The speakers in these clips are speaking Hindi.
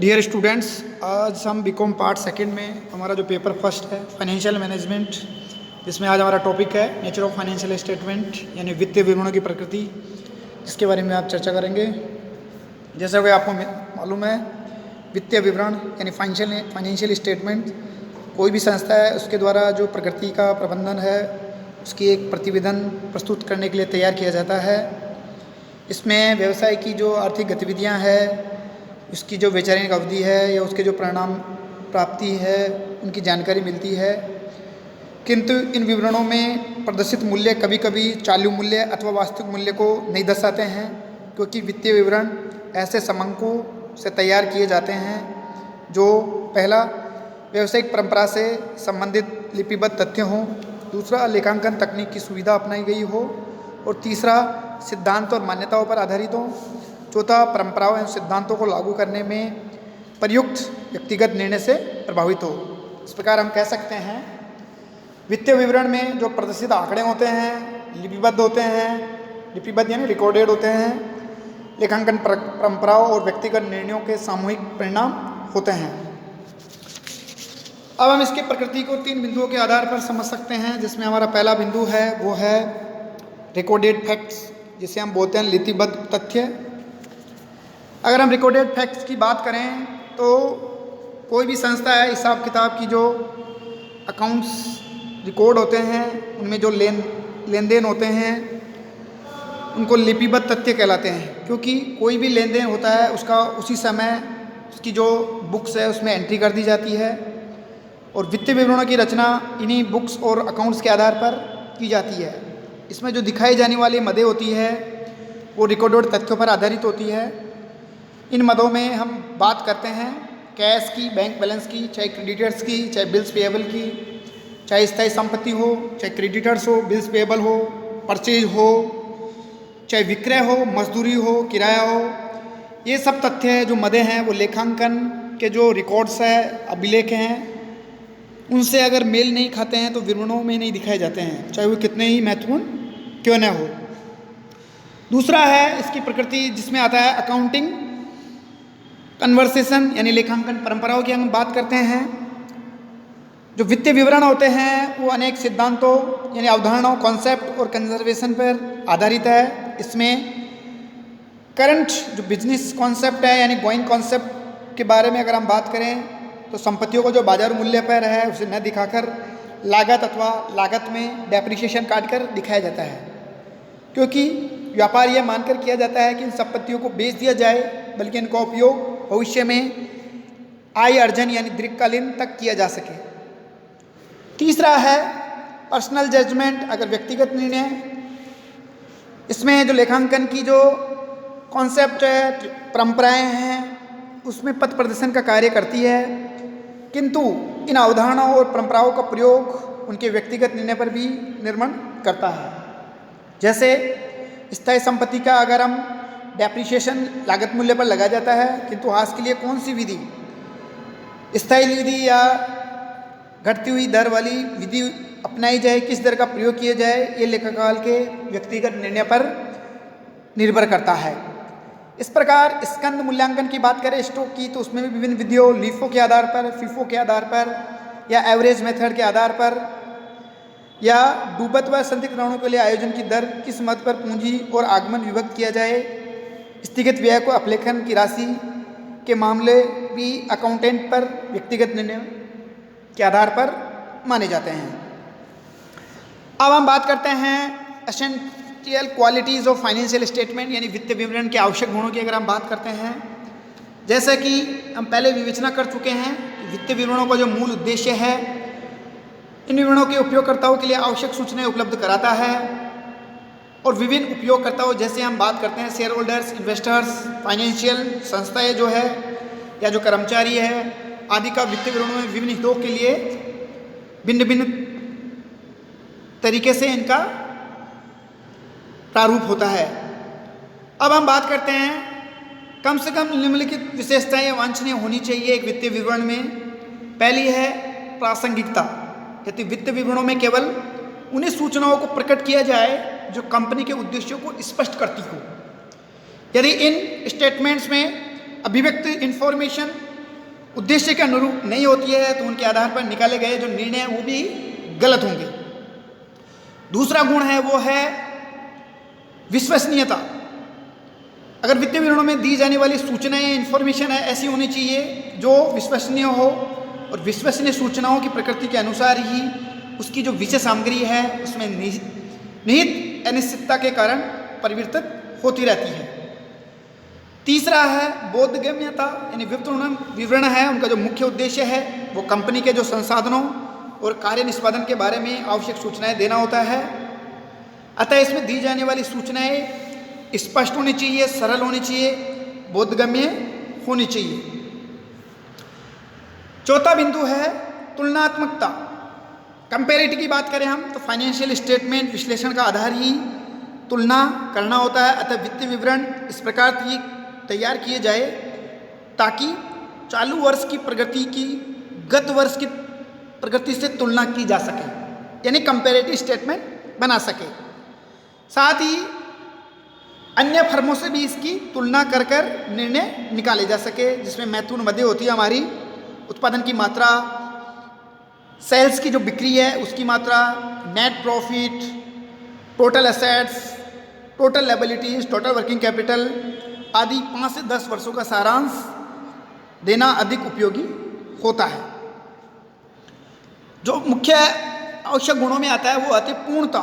डियर स्टूडेंट्स, आज हम बीकॉम पार्ट सेकंड में हमारा जो पेपर फर्स्ट है फाइनेंशियल मैनेजमेंट, जिसमें आज हमारा टॉपिक है नेचर ऑफ फाइनेंशियल स्टेटमेंट यानी वित्तीय विवरणों की प्रकृति, इसके बारे में आप चर्चा करेंगे। जैसा कि आपको मालूम है, वित्तीय विवरण यानी फाइनेंशियल स्टेटमेंट कोई भी संस्था है उसके द्वारा जो प्रकृति का प्रबंधन है उसकी एक प्रतिवेदन प्रस्तुत करने के लिए तैयार किया जाता है। इसमें व्यवसाय की जो आर्थिक गतिविधियां हैं, उसकी जो वैचारिक अवधि है या उसके जो परिणाम प्राप्ति है, उनकी जानकारी मिलती है। किंतु इन विवरणों में प्रदर्शित मूल्य कभी कभी चालू मूल्य अथवा वास्तविक मूल्य को नहीं दर्शाते हैं, क्योंकि वित्तीय विवरण ऐसे समंकों से तैयार किए जाते हैं जो पहला व्यावसायिक परंपरा से संबंधित लिपिबद्ध तथ्य हों, दूसरा लेखांकन तकनीक की सुविधा अपनाई गई हो, और तीसरा सिद्धांत और मान्यताओं पर आधारित हो, चौथा परंपराओं एवं सिद्धांतों को लागू करने में प्रयुक्त व्यक्तिगत निर्णय से प्रभावित हो। इस प्रकार हम कह सकते हैं वित्तीय विवरण में जो प्रदर्शित आंकड़े होते हैं लिपिबद्ध होते हैं, लिपिबद्ध यानी रिकॉर्डेड होते हैं, लेखांकन परंपराओं और व्यक्तिगत निर्णयों के सामूहिक परिणाम होते हैं। अब हम इसकी प्रकृति को 3 बिंदुओं के आधार पर समझ सकते हैं, जिसमें हमारा पहला बिंदु है वो है रिकॉर्डेड फैक्ट्स, जिसे हम बोलते हैं लिपिबद्ध तथ्य। अगर हम रिकॉर्डेड फैक्ट्स की बात करें तो कोई भी संस्था है, हिसाब किताब की जो अकाउंट्स रिकॉर्ड होते हैं उनमें जो लेन देन होते हैं उनको लिपिबद्ध तथ्य कहलाते हैं, क्योंकि कोई भी लेन देन होता है उसका उसी समय उसकी जो बुक्स है उसमें एंट्री कर दी जाती है, और वित्तीय विवरणों की रचना इन्हीं बुक्स और अकाउंट्स के आधार पर की जाती है। इसमें जो दिखाई जाने वाली मदें होती है वो रिकॉर्डेड तथ्यों पर आधारित होती है। इन मदों में हम बात करते हैं कैश की, बैंक बैलेंस की, चाहे क्रेडिटर्स की, चाहे बिल्स पेएबल की, चाहे स्थायी संपत्ति हो, चाहे क्रेडिटर्स हो, बिल्स पेएबल हो, परचेज हो, चाहे विक्रय हो, मजदूरी हो, किराया हो। ये सब तथ्य है जो मदें हैं वो लेखांकन के जो रिकॉर्ड्स है, अभिलेख हैं, उनसे अगर मेल नहीं खाते हैं तो विवरणों में नहीं दिखाए जाते हैं, चाहे वो कितने ही महत्वपूर्ण क्यों न हो। दूसरा है इसकी प्रकृति, जिसमें आता है अकाउंटिंग कन्वर्सेशन यानी लेखांकन परंपराओं की हम बात करते हैं। जो वित्तीय विवरण होते हैं वो अनेक सिद्धांतों यानी अवधारणाओं, कॉन्सेप्ट और कंजर्वेशन पर आधारित है। इसमें करंट जो बिजनेस कॉन्सेप्ट है यानी गोइंग कॉन्सेप्ट के बारे में अगर हम बात करें तो संपत्तियों को जो बाजार मूल्य पर है उसे न दिखाकर लागत अथवा लागत में डेप्रिसिएशन काट कर दिखाया जाता है, क्योंकि व्यापार यह मानकर किया जाता है कि इन संपत्तियों को बेच दिया जाए, बल्कि इनका उपयोग भविष्य में आय अर्जन यानी दीर्घकालीन तक किया जा सके। तीसरा है पर्सनल जजमेंट, अगर व्यक्तिगत निर्णय। इसमें जो लेखांकन की जो कॉन्सेप्ट है, परंपराएं हैं, उसमें पथ प्रदर्शन का कार्य करती है, किंतु इन अवधारणाओं और परंपराओं का प्रयोग उनके व्यक्तिगत निर्णय पर भी निर्भर करता है। जैसे स्थायी संपत्ति का अगर हम डेप्रिसिएशन लागत मूल्य पर लगा जाता है, किंतु ह्रास के लिए कौन सी विधि, स्थायी विधि या घटती हुई दर वाली विधि अपनाई जाए, किस दर का प्रयोग किया जाए, ये लेखाकाल के व्यक्तिगत निर्णय पर निर्भर करता है। इस प्रकार स्कंद मूल्यांकन की बात करें स्टॉक की, तो उसमें भी विभिन्न विधियों लीफो के आधार पर, फीफो के आधार पर, या एवरेज मेथड के आधार पर, या डूबत व संदिग्ध ऋणों के लिए आयोजन की दर किस मद पर पूंजी और आगमन विभक्त किया जाए, स्थगित व्यय को अपलेखन की राशि के मामले भी अकाउंटेंट पर व्यक्तिगत निर्णय के आधार पर माने जाते हैं। अब हम बात करते हैं essential qualities of financial statement यानी वित्तीय विवरण के आवश्यक गुणों की अगर हम बात करते हैं, जैसे कि हम पहले विवेचना कर चुके हैं, वित्तीय विवरणों का जो मूल उद्देश्य है इन विवरणों के उपयोगकर्ताओं के लिए आवश्यक सूचनाएं उपलब्ध कराता है, और विभिन्न उपयोगकर्ताओं जैसे हम बात करते हैं शेयर होल्डर्स, इन्वेस्टर्स, फाइनेंशियल संस्थाएं जो है या जो कर्मचारी है आदि का वित्तीय विवरणों में विभिन्न हितों के लिए भिन्न भिन्न तरीके से इनका प्रारूप होता है। अब हम बात करते हैं कम से कम निम्नलिखित विशेषताएं वांछनीय होनी चाहिए एक वित्तीय विवरण में। पहली है प्रासंगिकता, यदि वित्तीय विवरणों में केवल उन्हीं सूचनाओं को प्रकट किया जाए जो कंपनी के उद्देश्यों को स्पष्ट करती हो। यदि इन स्टेटमेंट्स में अभिव्यक्त इंफॉर्मेशन उद्देश्य के अनुरूप नहीं होती है तो उनके आधार पर निकाले गए जो निर्णय हैं वो भी गलत होंगे। दूसरा गुण है वो है विश्वसनीयता। अगर वित्तीय विवरणों में दी जाने वाली सूचनाएं, इंफॉर्मेशन है, ऐसी होनी चाहिए जो विश्वसनीय हो और विश्वसनीय सूचनाओं की प्रकृति के अनुसार ही उसकी जो विषय सामग्री है उसमें निहित अनिश्चितता के कारण परिवर्तित होती रहती है। तीसरा है बोधगम्यता, यानी विवरण है उनका जो मुख्य उद्देश्य है वो कंपनी के जो संसाधनों और कार्य निष्पादन के बारे में आवश्यक सूचनाएं देना होता है। अतः इसमें दी जाने वाली सूचनाएं स्पष्ट होनी चाहिए, सरल होनी चाहिए, बोधगम्य होनी चाहिए। चौथा बिंदु है तुलनात्मकता। कंपेरेटिव की बात करें हम तो फाइनेंशियल स्टेटमेंट विश्लेषण का आधार ही तुलना करना होता है। अतः वित्तीय विवरण इस प्रकार तैयार किए जाए ताकि चालू वर्ष की प्रगति की गत वर्ष की प्रगति से तुलना की जा सके, यानी कंपेरेटिव स्टेटमेंट बना सके। साथ ही अन्य फर्मों से भी इसकी तुलना कर कर निर्णय निकाले जा सके, जिसमें महत्वपूर्ण मदे होती है हमारी उत्पादन की मात्रा, सेल्स की जो बिक्री है उसकी मात्रा, net profit, total assets, total liabilities, total working capital आदि 5 से 10 वर्षों का सारांश देना अधिक उपयोगी होता है। जो मुख्य आवश्यक गुणों में आता है वो आती है पूर्णता,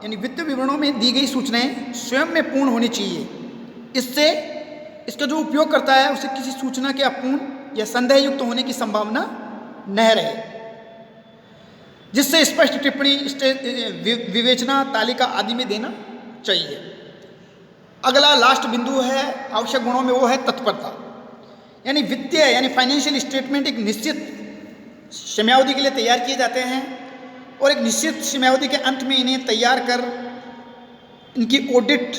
यानी वित्तीय विवरणों में दी गई सूचनाएं स्वयं में पूर्ण होनी चाहिए। इससे इसका जो उपयोग करता है उसे किसी सूचना के अपूर्ण या संदेहयुक्त होने की संभावना न रहे, जिससे स्पष्ट टिप्पणी, विवेचना, तालिका आदि में देना चाहिए। अगला लास्ट बिंदु है आवश्यक गुणों में वो है तत्परता, यानी वित्तीय यानी फाइनेंशियल स्टेटमेंट एक निश्चित समयावधि के लिए तैयार किए जाते हैं और एक निश्चित समयावधि के अंत में इन्हें तैयार कर इनकी ऑडिट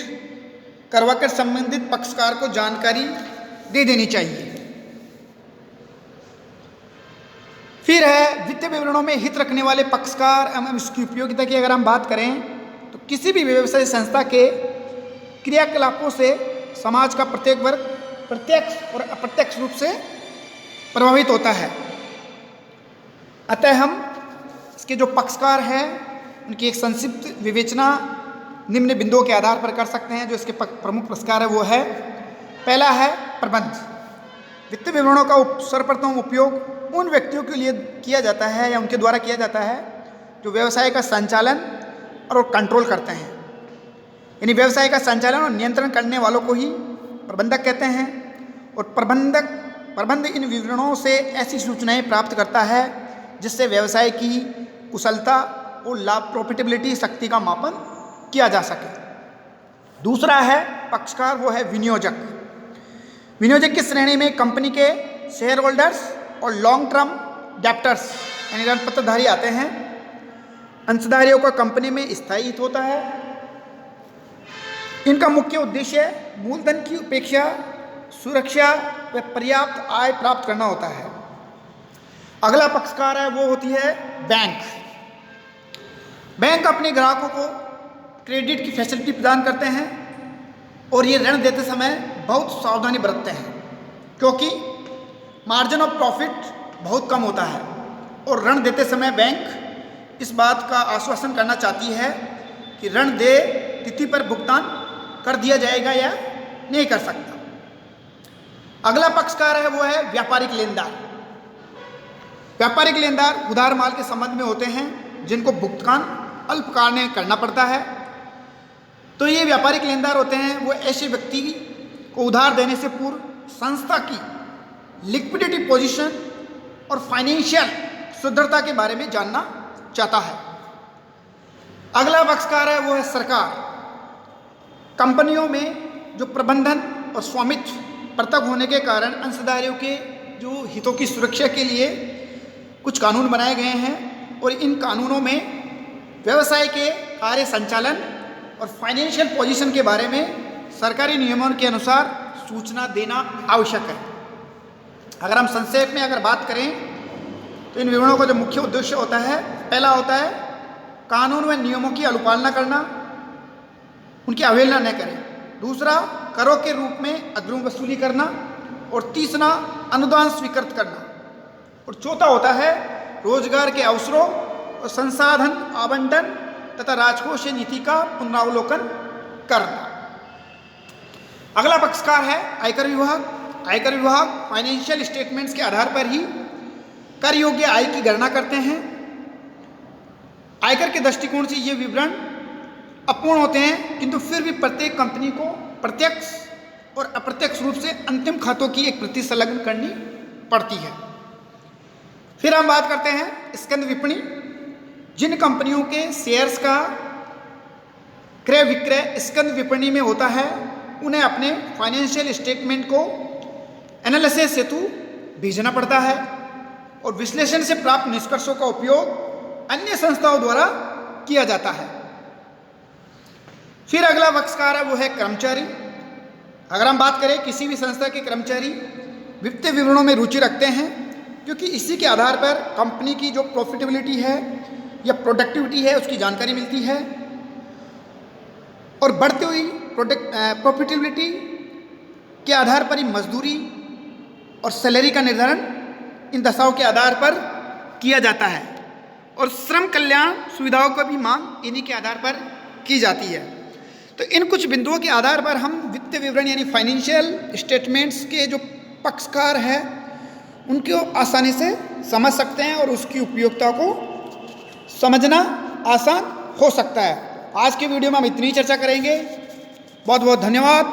करवाकर संबंधित पक्षकार को जानकारी दे देनी चाहिए। फिर है वित्तीय विवरणों में हित रखने वाले पक्षकार एवं इसकी उपयोगिता की अगर हम बात करें तो किसी भी व्यवसाय संस्था के क्रियाकलापों से समाज का प्रत्येक वर्ग प्रत्यक्ष और अप्रत्यक्ष रूप से प्रभावित होता है। अतः हम इसके जो पक्षकार हैं उनकी एक संक्षिप्त विवेचना निम्न बिंदुओं के आधार पर कर सकते हैं। जो इसके प्रमुख पक्षकार है वो है, पहला है प्रबंध। वित्तीय विवरणों का सर्वप्रथम उपयोग उन व्यक्तियों के लिए किया जाता है या उनके द्वारा किया जाता है जो व्यवसाय का संचालन और कंट्रोल करते हैं, यानी व्यवसाय का संचालन और नियंत्रण करने वालों को ही प्रबंधक कहते हैं। और प्रबंध इन विवरणों से ऐसी सूचनाएं प्राप्त करता है जिससे व्यवसाय की कुशलता और लाभ प्रॉफिटेबिलिटी शक्ति का मापन किया जा सके। दूसरा है पक्षकार, वो है विनियोजक। विनियोजक की श्रेणी में कंपनी के शेयर होल्डर्स और लॉन्ग टर्म डेप्टर्स यानी ऋण पत्रधारी आते हैं। अंशधारियों का कंपनी में स्थायी हित होता है। इनका मुख्य उद्देश्य मूलधन की उपेक्षा सुरक्षा व पर्याप्त आय प्राप्त करना होता है। अगला पक्षकार है वो होती है बैंक। बैंक अपने ग्राहकों को क्रेडिट की फैसिलिटी प्रदान करते हैं और ये ऋण देते समय बहुत सावधानी बरतते हैं, क्योंकि मार्जिन ऑफ प्रॉफिट बहुत कम होता है और ऋण देते समय बैंक इस बात का आश्वासन करना चाहती है कि ऋण दे तिथि पर भुगतान कर दिया जाएगा या नहीं कर सकता। अगला पक्षकार है वो है व्यापारिक लेनदार। व्यापारिक लेनदार उधार माल के संबंध में होते हैं जिनको भुगतान अल्पकाल में करना पड़ता है। तो ये व्यापारिक लेनदार होते हैं वो ऐसे व्यक्ति को उधार देने से पूर्व संस्था की लिक्विडिटी पोजीशन और फाइनेंशियल सुदृढ़ता के बारे में जानना चाहता है। अगला पक्षकार है वो है सरकार। कंपनियों में जो प्रबंधन और स्वामित्व पृथक होने के कारण अंशधारियों के जो हितों की सुरक्षा के लिए कुछ कानून बनाए गए हैं और इन कानूनों में व्यवसाय के कार्य संचालन और फाइनेंशियल पोजीशन के बारे में सरकारी नियमों के अनुसार सूचना देना आवश्यक है। अगर हम संक्षेप में अगर बात करें तो इन विवरणों का जो मुख्य उद्देश्य होता है, पहला होता है कानून व नियमों की अनुपालना करना, उनकी अवहेलना न करें। दूसरा, करों के रूप में अग्रिम वसूली करना। और तीसरा, अनुदान स्वीकृत करना। और चौथा होता है रोजगार के अवसरों और संसाधन आवंटन तथा राजकोषीय नीति का पुनरावलोकन करना। अगला पक्षकार है आयकर विभाग। आयकर विभाग फाइनेंशियल स्टेटमेंट्स के आधार पर ही कर योग्य आय की गणना करते हैं। आयकर के दृष्टिकोण से ये विवरण अपूर्ण होते हैं, किंतु फिर भी प्रत्येक कंपनी को प्रत्यक्ष और अप्रत्यक्ष रूप से अंतिम खातों की एक प्रति संलग्न करनी पड़ती है। फिर हम बात करते हैं स्कंद विपणी। जिन कंपनियों के शेयर्स का क्रय विक्रय स्कंद विपणी में होता है, उन्हें अपने फाइनेंशियल स्टेटमेंट को एनालिसिस हेतु भेजना पड़ता है और विश्लेषण से प्राप्त निष्कर्षों का उपयोग अन्य संस्थाओं द्वारा किया जाता है। फिर अगला पक्षकार है वो है कर्मचारी। अगर हम बात करें, किसी भी संस्था के कर्मचारी वित्तीय विवरणों में रुचि रखते हैं, क्योंकि इसी के आधार पर कंपनी की जो प्रॉफिटेबिलिटी है या प्रोडक्टिविटी है उसकी जानकारी मिलती है और बढ़ती हुई प्रॉफिटेबिलिटी के आधार पर ही मजदूरी और सैलरी का निर्धारण इन दशाओं के आधार पर किया जाता है और श्रम कल्याण सुविधाओं का भी मांग इन्हीं के आधार पर की जाती है। तो इन कुछ बिंदुओं के आधार पर हम वित्तीय विवरण यानी फाइनेंशियल स्टेटमेंट्स के जो पक्षकार है उनको आसानी से समझ सकते हैं और उसकी उपयोगिता को समझना आसान हो सकता है। आज के वीडियो में हम इतनी चर्चा करेंगे। बहुत बहुत धन्यवाद।